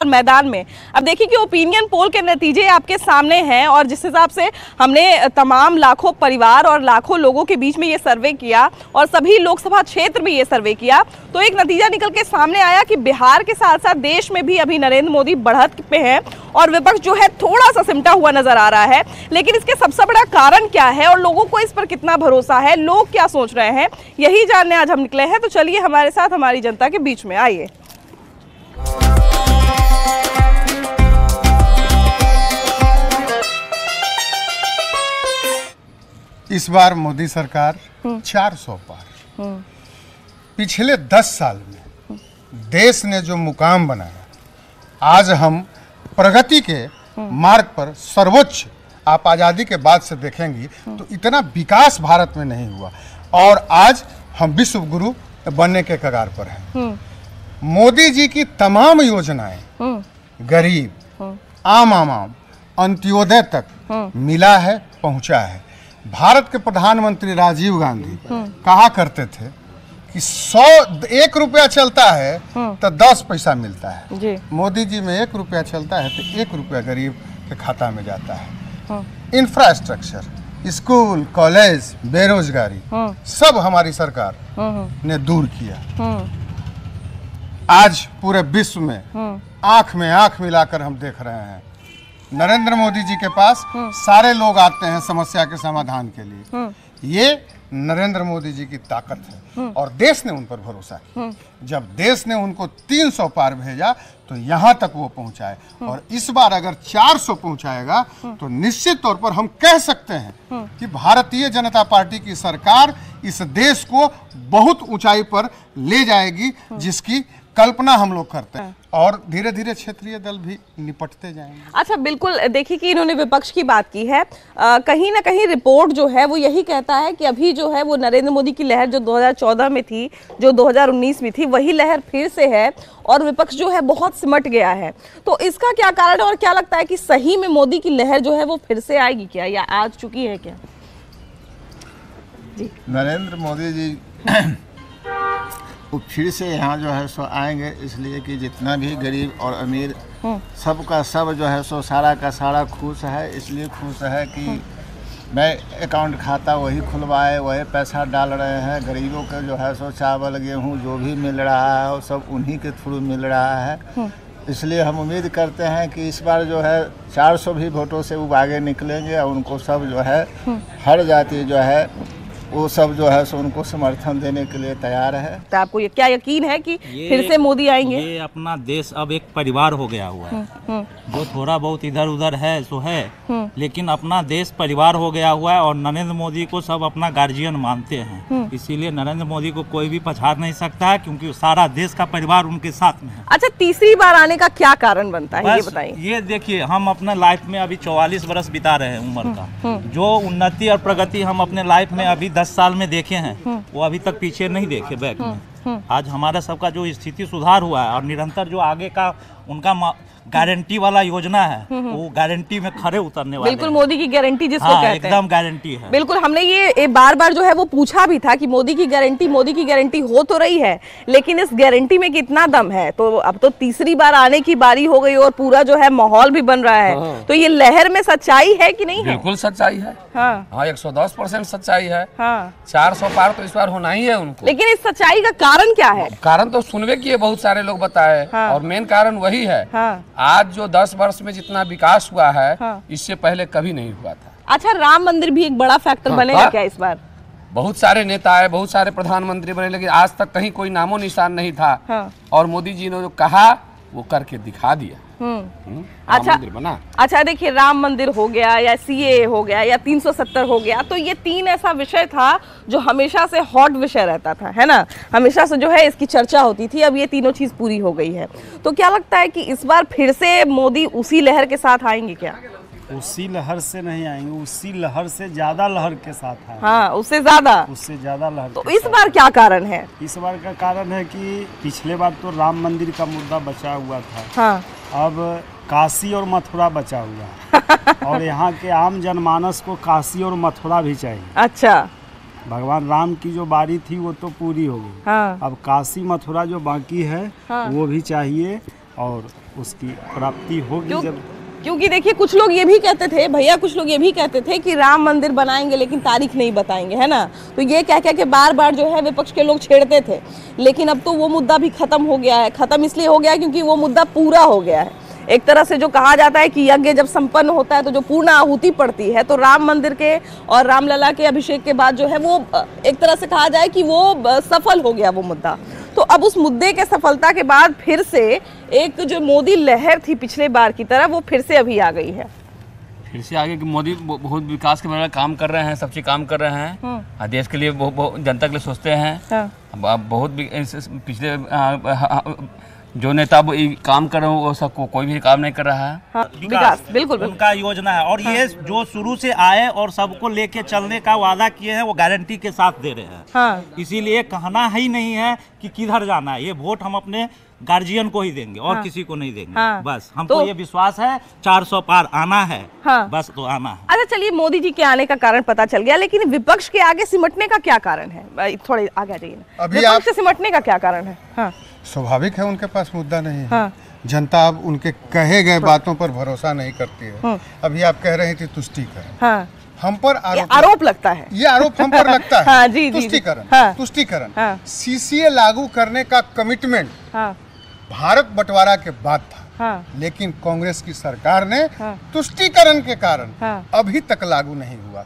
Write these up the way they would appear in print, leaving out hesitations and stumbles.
मैदान में। अब देखिए कि ओपिनियन पोल के नतीजे आपके सामने हैं और जिस हिसाब से हमने तमाम लाखों परिवार और लाखों लोगों के बीच में ये सर्वे किया और सभी लोकसभा क्षेत्र में ये सर्वे किया तो एक नतीजा निकल के सामने आया कि बिहार के साथ साथ देश में भी अभी नरेंद्र मोदी बढ़त पे हैं और विपक्ष जो है थोड़ा सा सिमटा हुआ नजर आ रहा है। लेकिन इसके सबसे बड़ा कारण क्या है और लोगों को इस पर कितना भरोसा है, लोग क्या सोच रहे हैं, यही जानने आज हम निकले हैं। तो चलिए हमारे साथ हमारी जनता के बीच में आइए। इस बार मोदी सरकार 400 पार। पिछले 10 साल में देश ने जो मुकाम बनाया, आज हम प्रगति के मार्ग पर सर्वोच्च, आप आज़ादी के बाद से देखेंगी तो इतना विकास भारत में नहीं हुआ और आज हम विश्व गुरु बनने के कगार पर हैं। मोदी जी की तमाम योजनाएं गरीब, आम अंत्योदय तक मिला है, पहुंचा है। भारत के प्रधानमंत्री राजीव गांधी कहा करते थे कि 1 रुपया चलता है तो 10 पैसा मिलता है जी। मोदी जी में 1 रुपया चलता है तो 1 रुपया गरीब के खाता में जाता है। इंफ्रास्ट्रक्चर, स्कूल, कॉलेज, बेरोजगारी सब हमारी सरकार ने दूर किया। आज पूरे विश्व में आंख में आंख मिलाकर हम देख रहे हैं नरेंद्र मोदी जी के पास सारे लोग आते हैं समस्या के समाधान के लिए। ये नरेंद्र मोदी जी की ताकत है और देश ने उन पर भरोसा किया। जब देश ने उनको 300 पार भेजा तो यहाँ तक वो पहुँचाए और इस बार अगर 400 पहुँचाएगा तो निश्चित तौर पर हम कह सकते हैं कि भारतीय जनता पार्टी की सरकार इस देश को बहुत ऊंचाई पर ले जाएगी, जिसकी कल्पना हम लोग करते हैं और धीरे धीरे क्षेत्रीय दल भी निपटते जाएंगे। अच्छा, बिल्कुल। देखिए कि इन्होंने विपक्ष की बात की है, कहीं ना कहीं रिपोर्ट जो है वो यही कहता है कि अभी जो है वो नरेंद्र मोदी की लहर जो 2014 में थी, जो 2019 में थी, वही लहर फिर से है और विपक्ष जो है बहुत सिमट गया है। तो इसका क्या कारण है और क्या लगता है कि सही में मोदी की लहर जो है वो फिर से आएगी क्या या आ चुकी है क्या? जी, नरेंद्र मोदी जी वो फिर से यहाँ जो है सो आएंगे, इसलिए कि जितना भी गरीब और अमीर सबका सब जो है सो सारा का सारा खुश है। इसलिए खुश है कि मैं अकाउंट खाता वही खुलवाए, वही पैसा डाल रहे हैं। गरीबों के जो है सो चावल गेहूँ जो भी मिल रहा है वो सब उन्हीं के थ्रू मिल रहा है। इसलिए हम उम्मीद करते हैं कि इस बार जो है 400 भी वोटों से वो आगे निकलेंगे और उनको सब जो है हर जाति जो है वो सब जो है सो उनको समर्थन देने के लिए तैयार है। तो आपको ये क्या यकीन है कि फिर से मोदी आएंगे? ये अपना देश अब एक परिवार हो गया हुआ है। जो थोड़ा बहुत इधर उधर है सो है, लेकिन अपना देश परिवार हो गया हुआ है और नरेंद्र मोदी को सब अपना गार्जियन मानते हैं। इसीलिए नरेंद्र मोदी को कोई भी पछाड़ नहीं सकता है, क्योंकि सारा देश का परिवार उनके साथ में है। अच्छा, तीसरी बार आने का क्या कारण बनता है, ये बताइए। ये देखिए, हम अपने लाइफ में अभी 44 बरस बिता रहे हैं उम्र का। जो उन्नति और प्रगति हम अपने लाइफ में अभी 10 साल में देखे हैं वो अभी तक पीछे नहीं देखे बैक में। आज हमारा सबका जो स्थिति सुधार हुआ है और निरंतर जो आगे का उनका गारंटी वाला योजना है वो गारंटी में खरे उतरने वाले। बिल्कुल, मोदी की गारंटी जिसको कहते हैं, एकदम गारंटी है। बिल्कुल, हमने ये बार बार जो है वो पूछा भी था कि मोदी की गारंटी हो तो रही है, लेकिन इस गारंटी में कितना दम है। तो अब तो तीसरी बार आने की बारी हो गई और पूरा जो है माहौल भी बन रहा है। तो ये लहर में सच्चाई है कि नहीं है? बिल्कुल सच्चाई है। हाँ, 110% सच्चाई है। हाँ, 400 पार तो इस बार होना ही है उनको। लेकिन इस सच्चाई का कारण क्या है? कारण तो सुनवे किए बहुत सारे लोग बताए। हाँ, और मेन कारण वही है। हाँ, आज जो 10 वर्ष में जितना विकास हुआ है, हाँ, इससे पहले कभी नहीं हुआ था। अच्छा, राम मंदिर भी एक बड़ा फैक्टर बनेगा क्या इस बार? बहुत सारे नेता आए, बहुत सारे प्रधानमंत्री बने, लेकिन आज तक कहीं कोई नामो निशान नहीं था। हाँ, और मोदी जी ने जो कहा वो करके दिखा दिया। अच्छा, देखिए, राम मंदिर हो गया या सीएए हो गया या 370 हो गया, तो ये 3 ऐसा विषय था जो हमेशा से हॉट विषय रहता था, है ना? हमेशा से जो है इसकी चर्चा होती थी। अब ये तीनों चीज पूरी हो गई है, तो क्या लगता है कि इस बार फिर से मोदी उसी लहर के साथ आएंगे क्या? उसी लहर से नहीं आएंगे, उसी लहर से ज्यादा लहर के साथ आएंगे। हाँ, उससे ज्यादा लहर। तो इस बार क्या कारण है? इस बार का कारण है कि पिछले बार तो राम मंदिर का मुद्दा बचा हुआ था। हाँ, अब काशी और मथुरा बचा हुआ और यहाँ के आम जनमानस को काशी और मथुरा भी चाहिए। अच्छा, भगवान राम की जो बारी थी वो तो पूरी हो गई। हाँ। अब काशी मथुरा जो बाकी है, हाँ, वो भी चाहिए और उसकी प्राप्ति होगी जब। क्योंकि देखिए कुछ लोग ये भी कहते थे भैया, कुछ लोग ये भी कहते थे कि राम मंदिर बनाएंगे लेकिन तारीख नहीं बताएंगे, है ना। तो ये कह के बार बार जो है विपक्ष के लोग छेड़ते थे, लेकिन अब तो वो मुद्दा भी खत्म हो गया है। खत्म इसलिए हो गया है क्योंकि वो मुद्दा पूरा हो गया है। एक तरह से जो कहा जाता है कि यज्ञ जब संपन्न होता है तो जो पूर्ण आहुति पड़ती है, तो राम मंदिर के और रामलला के अभिषेक के बाद जो है वो एक तरह से कहा जाए कि वो सफल हो गया वो मुद्दा। तो अब उस मुद्दे के सफलता के बाद फिर से एक जो मोदी लहर थी पिछले बार की तरह, वो फिर से अभी आ गई है। फिर से आगे कि मोदी बहुत विकास के बारे में काम कर रहे हैं, सब चीज काम कर रहे हैं, देश के लिए बहुत जनता के लिए सोचते हैं। अब बहुत पिछले जो नेता काम कर रहे हैं वो सब कोई भी काम नहीं कर रहा है। विकास बिल्कुल उनका योजना है, और ये जो शुरू से आए और सबको लेके चलने का वादा किए हैं वो गारंटी के साथ दे रहे हैं। इसीलिए कहना ही नहीं है कि किधर जाना है, ये वोट हम अपने गार्जियन को ही देंगे और किसी को नहीं देंगे। बस हमको ये विश्वास है 400 पार आना है। बस तो आना है। अच्छा चलिए, मोदी जी के आने का कारण पता चल गया, लेकिन विपक्ष के आगे सिमटने का क्या कारण है? थोड़े आगे आ जाइए ना। विपक्ष से सिमटने का क्या कारण है? स्वाभाविक है, उनके पास मुद्दा नहीं है। जनता अब उनके कहे गए बातों पर भरोसा नहीं करती है। अभी आप कह रहे थी तुष्टीकरण, हम पर आरोप लगता है, ये आरोप हम पर लगता है। तुष्टीकरण सीसीए लागू करने का कमिटमेंट भारत बंटवारा के बाद था, लेकिन कांग्रेस की सरकार ने तुष्टीकरण के कारण अभी तक लागू नहीं हुआ।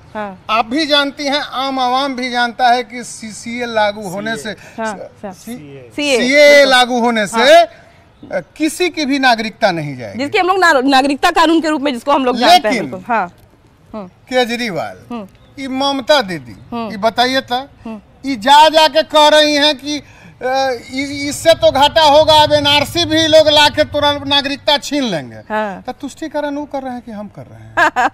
आप भी जानती हैं, आम आवाम भी जानता है कि सीसीए लागू होने से, सीए लागू होने से किसी की भी नागरिकता नहीं जाएगी, जिसकी हम लोग नागरिकता कानून के रूप में जिसको हम लोग जानते हैं। केजरीवाल, ये ममता दीदी, ये बताइए था, ये जाके कह रही हैं कि इससे तो घाटा होगा, अब एनआरसी भी लोग लाके तुरंत नागरिकता छीन लेंगे। तो तुष्टीकरण वो कर रहे हैं कि हम कर रहे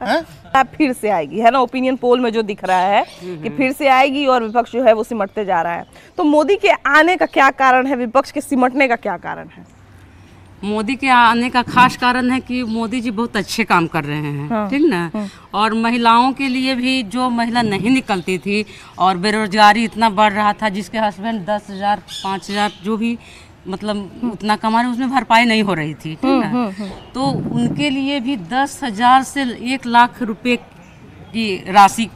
हैं। फिर से आएगी, है ना। ओपिनियन पोल में जो दिख रहा है कि फिर से आएगी और विपक्ष जो है वो सिमटते जा रहा है। तो मोदी के आने का क्या कारण है, विपक्ष के सिमटने का क्या कारण है? मोदी के आने का खास कारण है कि मोदी जी बहुत अच्छे काम कर रहे हैं, ठीक ना। और महिलाओं के लिए भी, जो महिला नहीं निकलती थी और बेरोजगारी इतना बढ़ रहा था, जिसके हस्बैंड 10,000 5,000 जो भी मतलब उतना कमा रहे, उसमें भरपाई नहीं हो रही थी, ठीक ना। तो उनके लिए भी 10,000 से 1 लाख रुपए की राशि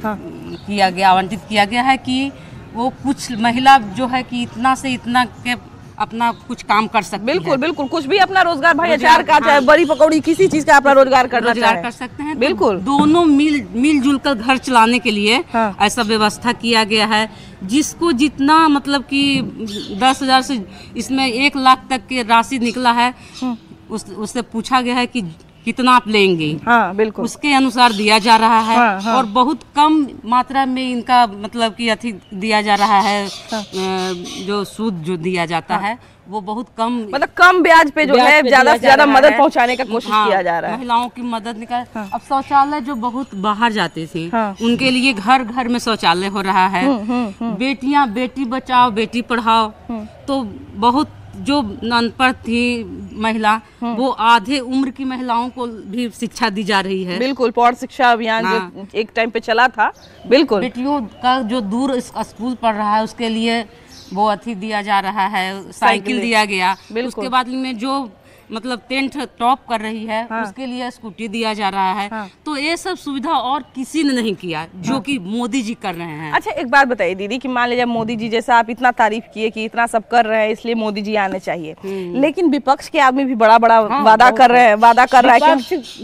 किया गया, आवंटित किया गया है कि वो कुछ महिला जो है कि इतना से इतना के अपना कुछ काम कर सकते हैं। बिल्कुल बिल्कुल, कुछ भी अपना रोजगार, भाई अचार का चाहे बड़ी पकौड़ी, किसी चीज का अपना रोजगार कर सकते हैं। बिल्कुल, दोनों मिलजुल कर घर चलाने के लिए ऐसा व्यवस्था किया गया है। जिसको जितना मतलब कि 10,000 से इसमें 1 लाख तक की राशि निकला है, उससे पूछा गया है कि कितना आप लेंगे, बिल्कुल उसके अनुसार दिया जा रहा है। और बहुत कम मात्रा में इनका मतलब कि अति दिया जा रहा है, जो सूद जो दिया जाता है वो बहुत कम, मतलब कम ब्याज पे जो है ज्यादा से ज्यादा मदद पहुंचाने का कोशिश किया जा रहा है। महिलाओं की मदद निकाल। अब शौचालय जो बहुत बाहर जाते थे, उनके लिए घर घर में शौचालय हो रहा है। बेटियां, बेटी बचाओ बेटी पढ़ाओ, तो बहुत जो अनपढ़ थी महिला, वो आधे उम्र की महिलाओं को भी शिक्षा दी जा रही है। बिल्कुल, पौड़ शिक्षा अभियान जो एक टाइम पे चला था। बिल्कुल, बेटियों का जो दूर स्कूल पढ़ रहा है उसके लिए वो अथी दिया जा रहा है, साइकिल दिया गया। उसके बाद में जो मतलब 10th टॉप कर रही है, उसके लिए स्कूटी दिया जा रहा है। तो ये सब सुविधा और किसी ने नहीं किया, जो कि मोदी जी कर रहे हैं। अच्छा एक बात बताइए दीदी, कि मान लीजिए मोदी जी, जैसा आप इतना तारीफ किए कि इतना सब कर रहे हैं इसलिए मोदी जी आने चाहिए, लेकिन विपक्ष के आदमी भी बड़ा वादा कर रहे हैं,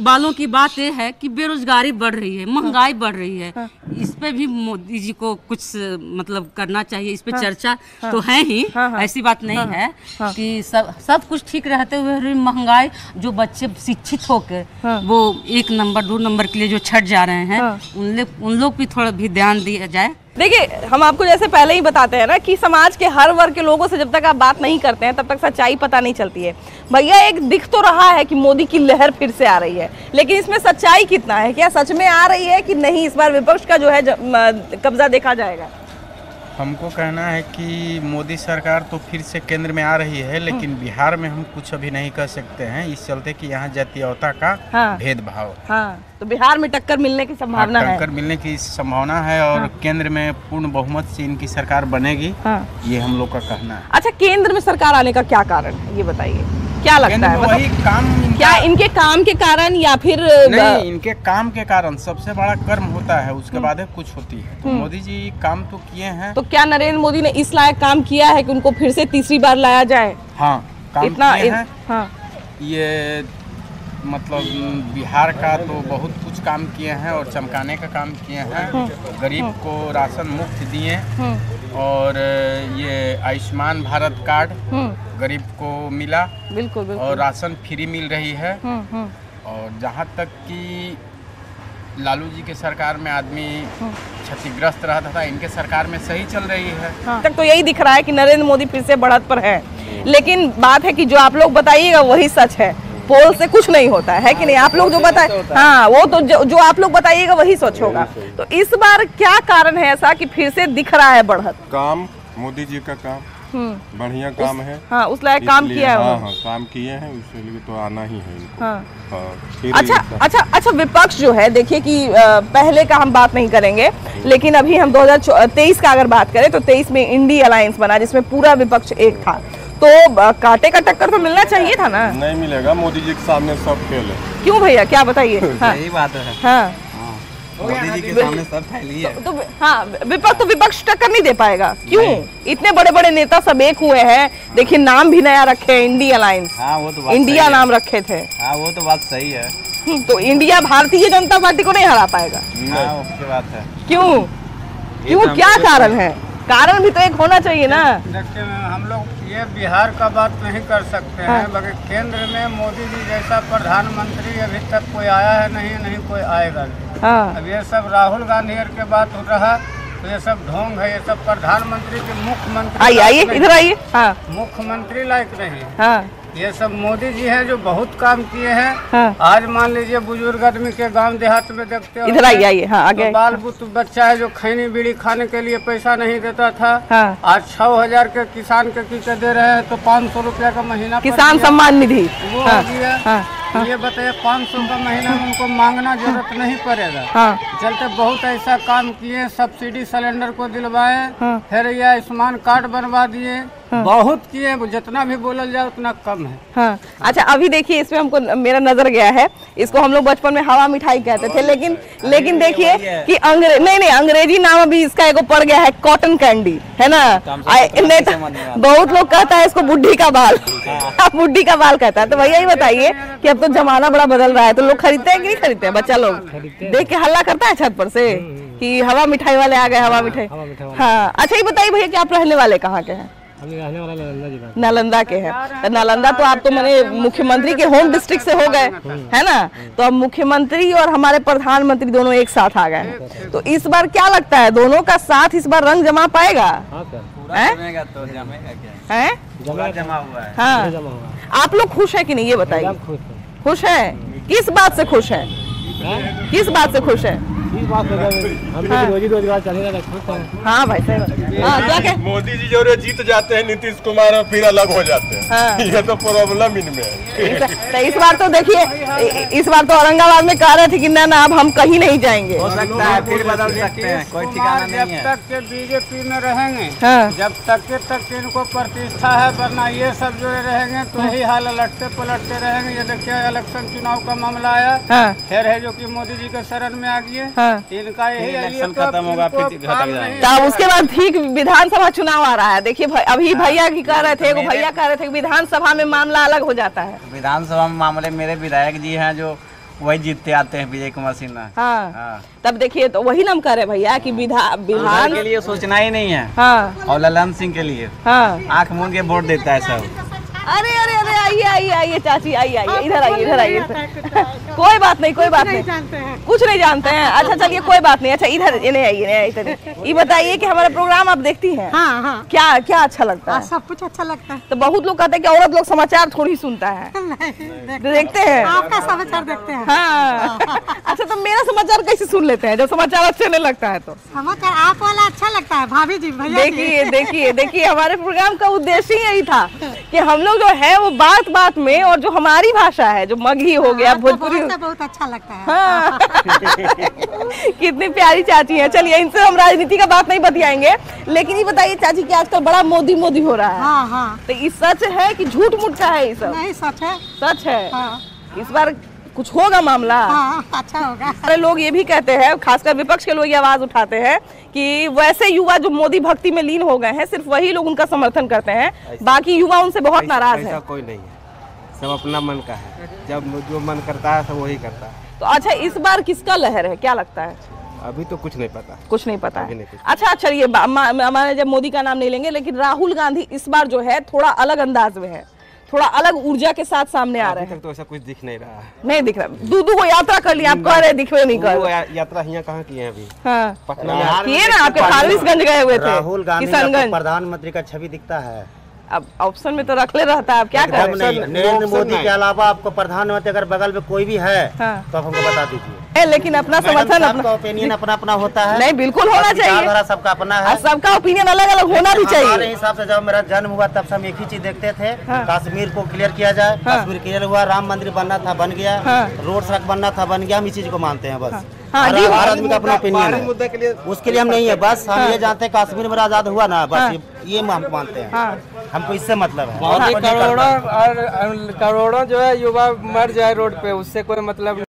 वालों की बात यह है कि बेरोजगारी बढ़ रही है, महंगाई बढ़ रही है। इस पे भी मोदी जी को कुछ मतलब करना चाहिए। इस पे चर्चा तो है ही, ऐसी बात नहीं है कि सब कुछ ठीक रहते हुए महंगाई, जो बच्चे शिक्षित होकर वो 1 नंबर 2 नंबर के लिए जो छट जा रहे हैं, उन लोग भी थोड़ा भी ध्यान दिया जाए। देखिए, हम आपको जैसे पहले ही बताते हैं ना कि समाज के हर वर्ग के लोगों से जब तक आप बात नहीं करते हैं तब तक सच्चाई पता नहीं चलती है। भैया एक दिख तो रहा है कि मोदी की लहर फिर से आ रही है, लेकिन इसमें सच्चाई कितना है? क्या सच में आ रही है कि नहीं? इस बार विपक्ष का जो है कब्जा देखा जाएगा। हमको कहना है कि मोदी सरकार तो फिर से केंद्र में आ रही है, लेकिन बिहार में हम कुछ अभी नहीं कर सकते हैं, इस चलते कि यहाँ जातीयता का भेदभाव। तो बिहार में टक्कर मिलने की संभावना है। टक्कर मिलने की संभावना है और केंद्र में पूर्ण बहुमत से इनकी सरकार बनेगी, ये हम लोग का कहना है। अच्छा, केंद्र में सरकार आने का क्या कारण है, ये बताइए। क्या लगता केंद्र है में वही काम क्या इनके काम के कारण या फिर नहीं, इनके काम के कारण सबसे बड़ा कर्म होता है, उसके बाद कुछ होती है। तो मोदी जी काम तो किए हैं। तो क्या नरेंद्र मोदी ने इस लायक काम किया है कि उनको फिर से तीसरी बार लाया जाए? हाँ, काम इतना किए हैं। हाँ ये मतलब बिहार का तो बहुत कुछ काम किए हैं और चमकाने का काम किए हैं। गरीब को राशन मुफ्त दिए और ये आयुष्मान भारत कार्ड गरीब को मिला। बिल्कुल और राशन फ्री मिल रही है। और जहाँ तक कि लालू जी के सरकार में आदमी क्षतिग्रस्त रहता था, इनके सरकार में सही चल रही है। हाँ। तक तो यही दिख रहा है कि नरेंद्र मोदी फिर से बढ़त पर है, लेकिन बात है कि जो आप लोग बताइएगा वही सच है, पोल से कुछ नहीं होता है कि नहीं? आप लोग जो बताए, हाँ वो तो जो आप लोग बताइएगा वही सच होगा। तो इस बार क्या कारण है ऐसा कि फिर से दिख रहा है बढ़त? काम मोदी जी का काम बढ़िया काम है। हाँ, उस लायक काम किया है। हाँ, काम किए हैं, उसके तो आना ही है इनको। हाँ। अच्छा विपक्ष जो है, देखिए कि पहले का हम बात नहीं करेंगे, लेकिन अभी हम 2023 का अगर बात करें तो 23 में इंडी अलायंस बना जिसमें पूरा विपक्ष एक था, तो कांटे का टक्कर तो मिलना चाहिए था ना? नहीं मिलेगा, मोदी जी के सामने सब फेल है। क्यों भैया, क्या बताइए? हाँ, यही बात है। हाँ, मोदी जी के सामने सब फैली है। तो हाँ, विपक्ष टक्कर नहीं दे पाएगा। क्यों? इतने बड़े बड़े नेता सब एक हुए हैं, देखिए नाम भी नया रखे हैं, इंडी अलायंस। हाँ, वो तो बात इंडिया नाम रखे थे। हाँ, वो तो बात सही है। तो इंडिया भारतीय जनता पार्टी को नहीं हरा पाएगा। हाँ, वो बात है। क्यों क्या कारण है? कारण भी तो एक होना चाहिए ना। देखिए हम लोग ये बिहार का बात नहीं कर सकते हैं, मगर केंद्र में मोदी जी जैसा प्रधानमंत्री अभी तक कोई आया है नहीं कोई आएगा नहीं। हाँ। अब ये सब राहुल गांधी के बात हो रहा, तो ये सब ढोंग है। ये सब प्रधानमंत्री के मुख्यमंत्री आइए इधर आइए। हाँ, मुख्यमंत्री लायक नहीं। हाँ, ये सब मोदी जी हैं जो बहुत काम किए हैं। हाँ। आज मान लीजिए बुजुर्ग आदमी के गांव देहात में देखते हो, इधर आइए। हाँ, आगे। तो बाल बच्चा है जो खैनी बीड़ी खाने के लिए पैसा नहीं देता था। हाँ। आज 6,000 के किसान के दे रहे हैं, तो 500 रुपया का महीना किसान सम्मान निधि वो हो गया। ये बताइए 500 का महीना में उनको मांगना जरूरत नहीं पड़ेगा। चलते बहुत ऐसा काम किए, सब्सिडी सिलेंडर को दिलवाए, फिर ये आयुष्मान कार्ड बनवा दिए, बहुत किए। जितना भी बोला जाए उतना कम है। हाँ। अच्छा अभी देखिए, इसमें हमको मेरा नजर गया है, इसको हम लोग बचपन में हवा मिठाई कहते थे, लेकिन देखिए कि अंग्रेजी नाम अभी इसका एगो पड़ गया है, कॉटन कैंडी, है ना? नहीं तो बहुत लोग कहता है इसको बुढ़ी का बाल बुढ़ी का बाल कहता है। तो भैया ये बताइए कि अब तो जमाना बड़ा बदल रहा है, तो लोग खरीदते हैं कि नहीं खरीदते हैं? बच्चा लोग देख के हल्ला करता है छत पर से कि हवा मिठाई वाले आ गए, हवा मिठाई। हाँ। अच्छा ये बताइए भैया कि आप रहने वाले कहाँ के हैं? रहने वाला नालंदा के हैं। तो नालंदा तो आप तो मैंने मुख्यमंत्री के होम डिस्ट्रिक्ट से हो गए, है ना? तो अब मुख्यमंत्री और हमारे प्रधानमंत्री दोनों एक साथ आ गए, तो इस बार क्या लगता है दोनों का साथ इस बार रंग जमा पाएगा? जमा हुआ है। हाँ। आप लोग खुश है कि नहीं ये बताइए? खुश है? किस बात से खुश है? किस बात से खुश है? रोजगार चलेगा। हाँ भाई सही बात। हाँ, क्या कह? मोदी जी जो जीत जाते हैं, नीतीश कुमार और फिर अलग हो जाते हैं। हाँ। ये तो प्रॉब्लम इनमें है। इस बार तो देखिए, इस बार तो औरंगाबाद में कह रहे थे कि ना अब हम कहीं नहीं जाएंगे। हो सकता है फिर बदल सकते हैं, कोई ठिकाना नहीं है। जब तक के बीजेपी में रहेंगे, हाँ। जब तक इनको प्रतिष्ठा है, वरना ये सब जो रहेंगे तो यही हाल लटते पलटते रहेंगे। ये देखिए इलेक्शन चुनाव का मामला आया, फिर है जो कि मोदी जी के शरण में आ गए। इनका यही इलेक्शन खत्म होगा, फिर उसके बाद ठीक विधानसभा चुनाव आ रहा है। देखिए अभी भैया की कह रहे थे, भैया कह रहे थे विधानसभा में मामला अलग हो जाता है। विधानसभा में मामले मेरे विधायक जी हैं जो वही जीतते आते हैं, विजय कुमार सिन्हा। हाँ। तब देखिए तो वही नाम कह रहे भैया कि विधान के लिए सोचना ही नहीं है। हाँ। और ललन सिंह के लिए आँख मूंद के वोट देता है सब। अरे अरे अरे आइए चाची, आइए इधर आइए। कोई बात नहीं कुछ नहीं जानते हैं। अच्छा चलिए कोई बात नहीं। अच्छा इधर आइए। ये बताइए कि हमारा प्रोग्राम आप देखती हैं? हाँ। क्या अच्छा लगता है? सब कुछ अच्छा लगता है। तो बहुत लोग कहते हैं कि औरत लोग समाचार थोड़ी सुनता है। देखते हैं? आपका समाचार देखते हैं। हाँ। अच्छा तो मेरा समाचार कैसे सुन लेते हैं जब समाचार अच्छे नहीं लगता है? तो समाचार आप वाला अच्छा लगता है भाभी जी, भैया। देखिए हमारे प्रोग्राम का उद्देश्य ही यही था कि हम लोग लोग जो है वो बात बात में, और जो हमारी भाषा है जो मगही हो गया, भोजपुरी, बहुत अच्छा लगता है। हाँ। कितनी प्यारी चाची है। चलिए इनसे हम राजनीति का बात नहीं बतियाएंगे, लेकिन ये बताइए चाची कि आजकल बड़ा मोदी मोदी हो रहा है। हाँ हाँ। तो ये सच है कि झूठ मूठ का है ये सब? नहीं, सच है। सच है। हाँ। इस बार कुछ होगा मामला? हाँ, अच्छा होगा। सारे लोग ये भी कहते हैं, खासकर विपक्ष के लोग ये आवाज उठाते हैं कि वैसे युवा जो मोदी भक्ति में लीन हो गए हैं, सिर्फ वही लोग उनका समर्थन करते हैं, बाकी युवा उनसे बहुत नाराज है। कोई नहीं है, सब अपना मन का है, जब जो मन करता है सब वही करता है। तो अच्छा, इस बार किसका लहर है, क्या लगता है? अभी तो कुछ नहीं पता। कुछ नहीं पता है। अच्छा चलिए, हमारे जब मोदी का नाम नहीं लेंगे, लेकिन राहुल गांधी इस बार जो है थोड़ा अलग अंदाज में है, थोड़ा अलग ऊर्जा के साथ सामने आ रहे हैं। तो ऐसा कुछ दिख नहीं रहा है। नहीं दिख रहा। दूधू को यात्रा कर लिया, आप कह रहे दिखे नहीं कर रहे। यात्रा यहाँ कहाँ किए हैं अभी? हाँ। पटना में किए ना, आपके फारबिसगंज गए हुए थे। राहुल गांधी किशनगंज। प्रधानमंत्री का छवि दिखता है। अब ऑप्शन में तो रखले रहता है, अब क्या करें? नरेंद्र मोदी के अलावा आपको प्रधानमंत्री अगर बगल में कोई भी है तो आप हमको बता दीजिए। लेकिन अपना समर्थन, अपना ओपिनियन अपना अपना होता है। नहीं, बिल्कुल होना चाहिए, सबका अपना है, सबका ओपिनियन अलग अलग होना भी चाहिए। हमारे हिसाब से जब मेरा जन्म हुआ तब से हम एक ही चीज देखते थे, कश्मीर को क्लियर किया जाए। कश्मीर क्लियर हुआ, राम मंदिर बनना था बन गया, रोड सड़क बनना था बन गया, हम इस चीज को मानते हैं बस। हर आदमी का अपना ओपिनियन है, उसके लिए हम नहीं है, बस हम ये जानते हैं कश्मीर में आजाद हुआ ना, बस ये हम मानते हैं, हमको इससे मतलब है। करोड़ों जो है युवा मर जाए रोड पे, उससे कोई मतलब